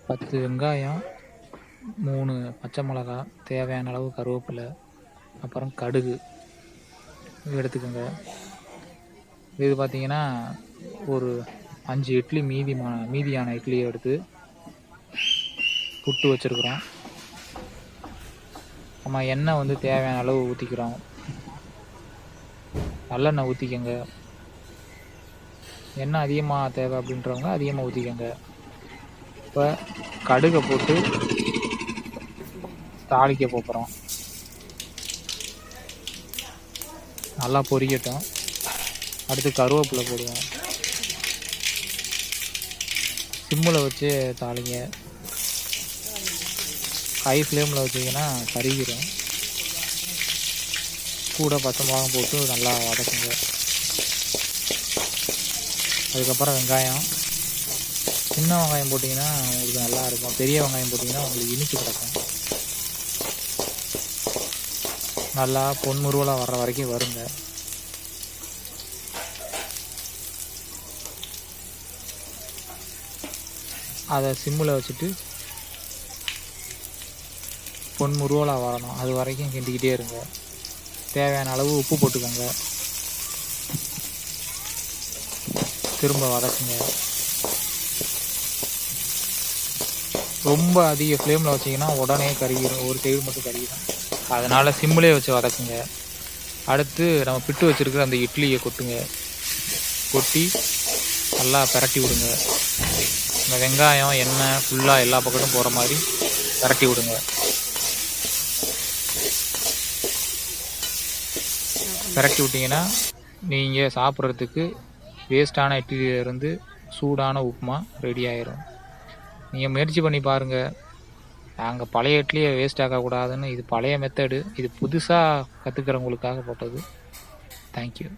10 வெங்காயம், 3 பச்சை மிளகா, தேவையான அளவு கருவேப்பிலை, அப்புறம் கடுகு எடுத்துக்கோங்க. இது பார்த்தீங்கன்னா ஒரு 5 இட்லி மீதியான இட்லியை எடுத்து புட்டு வச்சுருக்குறோம். நம்ம எண்ணெய் வந்து தேவையான அளவு ஊற்றிக்கிறோம். நல்லெண்ணெய் ஊற்றிக்கங்க. எண்ணெய் அதிகமாக தேவை அப்படின்றவங்க அதிகமாக ஊற்றிக்கங்க. இப்போ கடுகை போட்டு தாளிக்க போகிறோம். நல்லா பொரியட்டும். அடுத்து கருவேப்பிலை போடுவோம். சிம்மில் வச்சு தாளிங்க. ஹை ஃப்ளேமில் வச்சிங்கன்னா கருகிடும். கூட பச்சை மிளகாய் போட்டு நல்லா வதக்குங்க. அதுக்கப்புறம் வெங்காயம், சின்ன வெங்காயம் போட்டிங்கன்னா உங்களுக்கு நல்லா இருக்கும். பெரிய வெங்காயம் போட்டிங்கன்னா உங்களுக்கு இனிச்சு கிடக்கும். நல்லா பொன்முருவலாக வர்ற வரைக்கும் வருங்க. அதை சிம்மில் வச்சுட்டு பொன்முருவலாக வரணும். அது வரைக்கும் கிண்டிக்கிட்டே இருங்க. தேவையான அளவு உப்பு போட்டுக்கோங்க. திரும்ப வதக்குங்க. ரொம்ப அதிக ஃப்ளேமில் வச்சிங்கன்னா உடனே கருகிடும். ஒரு சைடு மட்டும் கருகிடும். அதனால் சிம்மிலே வச்சு வதக்குங்க. அடுத்து நம்ம பிட்டு வச்சுருக்கிற அந்த இட்லியை கொட்டுங்க. கொட்டி நல்லா பிரட்டி விடுங்க. இந்த வெங்காயம் எண்ணெய் ஃபுல்லாக எல்லா பக்கத்தும் போகிற மாதிரி பிரட்டி விடுங்க. பிரட்டி விட்டிங்கன்னா நீங்கள் சாப்பிட்றதுக்கு வேஸ்ட்டான இட்லியிலேருந்து சூடான உப்புமா ரெடி ஆயிரும். நீங்கள் முயற்சி பண்ணி பாருங்கள். நாங்கள் பழைய இட்லியை வேஸ்ட் ஆக்கக்கூடாதுன்னு இது பழைய மெத்தடு. இது புதுசாக கற்றுக்கிறவங்களுக்காக போட்டது. தேங்க்யூ.